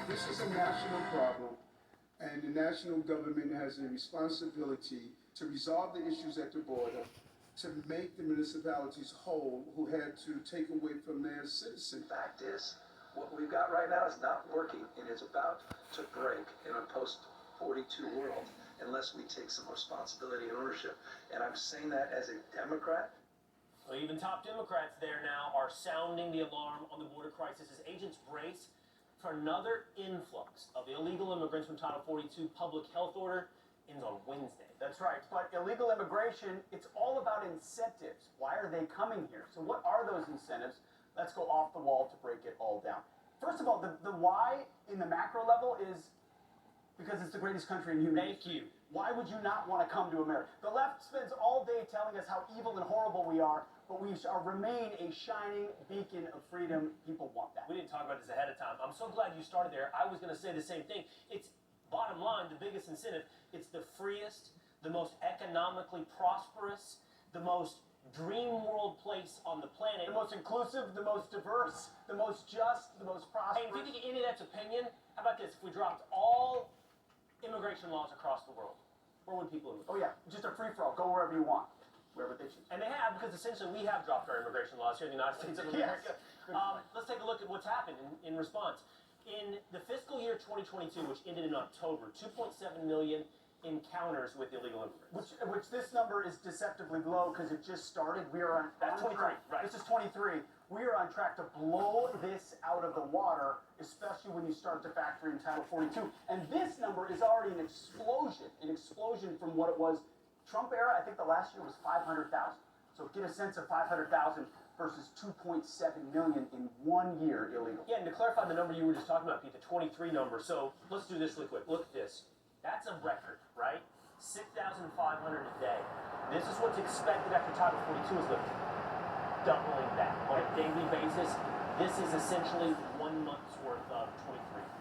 This is a national problem, and the national government has a responsibility to resolve the issues at the border, to make the municipalities whole who had to take away from their citizens. Fact is, what we've got right now is not working, and it's about to break in a post-42 world unless we take some responsibility and ownership. And I'm saying that as a Democrat. Well, even top Democrats there now are sounding the alarm on the border crisis as agents brace for another influx of illegal immigrants from Title 42 public health order ends on Wednesday. That's right, but illegal immigration, it's all about incentives. Why are they coming here? So what are those incentives? Let's go off the wall to break it all down. First of all, the why in the macro level is because it's the greatest country in human history. Thank you. Why would you not want to come to America? The left spends all day telling us how evil and horrible we are, but we remain a shining beacon of freedom. People want that. We didn't talk about this ahead of time. I'm so glad you started there. I was going to say the same thing. It's bottom line, the biggest incentive. It's the freest, the most economically prosperous, the most dream world place on the planet. The most inclusive, the most diverse, the most just, the most prosperous. Hey, if you think any of that's opinion, how about this? If we dropped all immigration laws across the world, where would people live? Oh yeah, just a free-for-all. Go wherever you want. Wherever they choose. And they have, because essentially we have dropped our immigration laws here in the United States of America. Let's take a look at what's happened in response. In the fiscal year 2022, which ended in October, 2.7 million encounters with illegal immigrants. Which this number is deceptively low because it just started. We are on. That's 23, right. This is 23. We are on track to blow this out of the water, especially when you start to factor in Title 42. And this number is already an explosion from what it was. Trump era, I think the last year was 500,000. So get a sense of 500,000 versus 2.7 million in 1 year illegal. Yeah, and to clarify the number you were just talking about, Pete, the 23 number. So let's do this really quick. Look at this. That's a record, right? 6,500 a day. This is what's expected after Title 42 is lifted. Doubling that on a daily basis. This is essentially 1 month's worth of 23.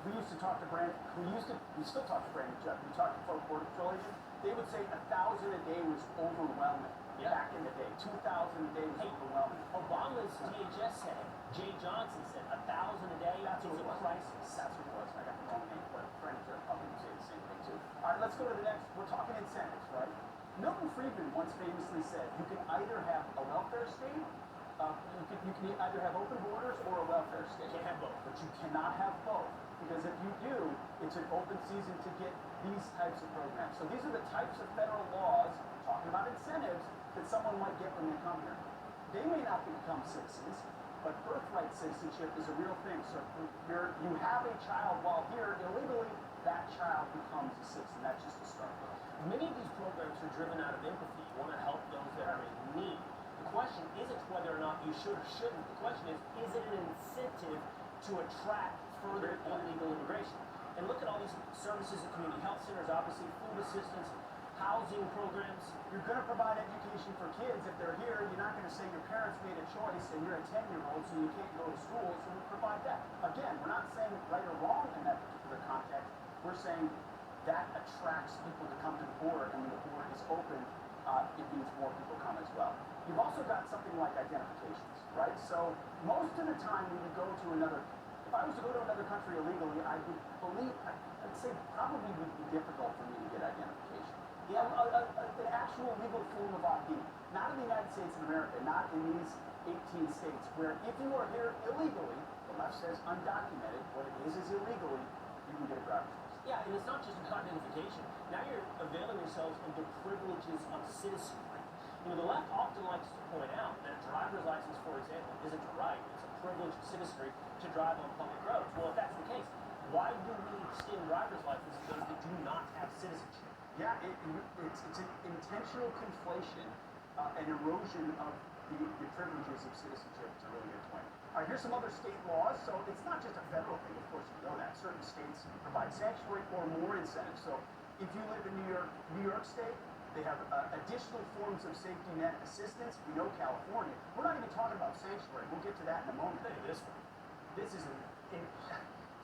We used to talk to we still talk to Brandon Judd. We talked to Border Patrol agents. They would say 1,000 a day was overwhelming. Yeah. Back in the day, 2,000 a day was overwhelming. Obama's DHS said, Jay Johnson said, 1,000 a day is a crisis. That's what it was. I got the wrong name, but Brandon Judd probably would say the same thing too. All right, let's go to the next. We're talking incentives, right? Milton Friedman once famously said, you can either have a welfare state, you can either have open borders or a welfare state. You can't have both. But you cannot have both. Because if you do, it's an open season to get these types of programs. So these are the types of federal laws, talking about incentives, that someone might get when they come here. They may not become citizens, but birthright citizenship is a real thing. So if you have a child while here illegally, that child becomes a citizen. That's just a start. Many of these programs are driven out of empathy. You want to help those that are in need. The question isn't whether or not you should or shouldn't. The question is it an incentive to attract further illegal immigration? And look at all these services at community health centers, obviously food assistance, housing programs. You're going to provide education for kids if they're here. You're not going to say your parents made a choice and you're a 10-year-old so you can't go to school, so we provide that. Again, we're not saying right or wrong in that particular context. We're saying that attracts people to come to the border, and when the border is open, it means more people come as well. You've also got something like identifications, right? So most of the time when you go to another, if I was to go to another country illegally, I'd say probably would be difficult for me to get identification. Yeah, an actual legal form of ID. Not in the United States of America, not in these 18 states, where if you are here illegally, the left says undocumented, what it is illegally, you can get a driver's license. Yeah, and it's not just about identification. Now you're availing yourselves of the privileges of citizenry. You know, the left often likes to point out that a driver's license, for example, isn't a right. It's a privilege of citizenry to drive on public roads. Well, if that's the case, why do we extend driver's licenses to those that do not have citizenship? Yeah, it's an intentional conflation, an erosion of the privileges of citizenship. It's a really good point. All right, here's some other state laws. So it's not just a federal thing, of course you know that. Certain states provide sanctuary or more incentives. So if you live in New York State, they have additional forms of safety net assistance. We know California. We're not even talking about sanctuary. We'll get to that in a moment. Look at this one. This is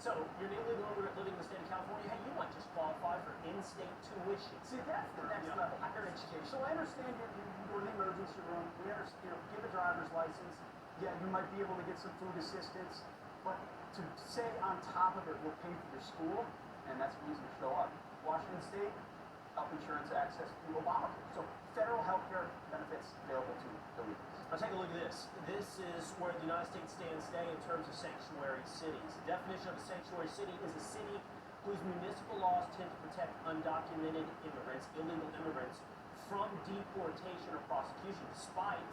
so you're an illegal immigrant living in the state of California. Hey, you might just qualify for in-state tuition. See, that's the next level. Higher education. So I understand you go to the emergency room. We understand, give a driver's license. Yeah, you might be able to get some food assistance. But to say on top of it, we'll pay for your school, and that's a reason to show up. Washington State, health insurance access through Obamacare. So federal health care benefits available to illegals. Now take a look at this. This is where the United States stands today in terms of sanctuary cities. The definition of a sanctuary city is a city whose municipal laws tend to protect undocumented immigrants, illegal immigrants, from deportation or prosecution despite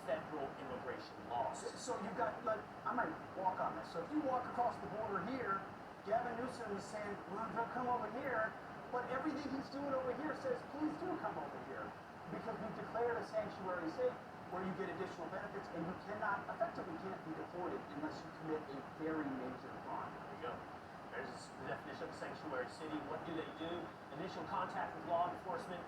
federal immigration laws. So you've got, like, I might walk on this. So if you walk across the border here, Gavin Newsom is saying, well, don't come over here, but everything he's doing over here says, please do come over here. Because we've declared a sanctuary state where you get additional benefits and you effectively can't be deported unless you commit a very major crime. There you go. There's the definition of a sanctuary city. What do they do? Initial contact with law enforcement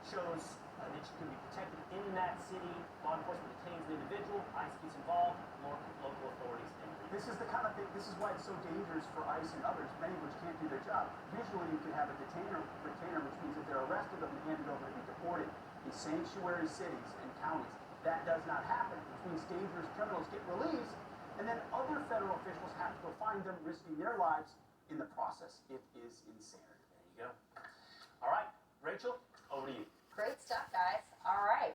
shows that you can be protected in that city. Law enforcement detains an individual. ICE gets involved. Local authorities intervene. This is the kind of thing, this is why it's so dangerous for ICE and others, many of which can't do their job. Usually you could have a retainer, which means if they're arrested, they'll be handed over to be deported. In sanctuary cities and counties, that does not happen, which means dangerous criminals get released, and then other federal officials have to go find them, risking their lives in the process. It is insanity. There you go. All right, Rachel, over to you. Great stuff, guys. All right.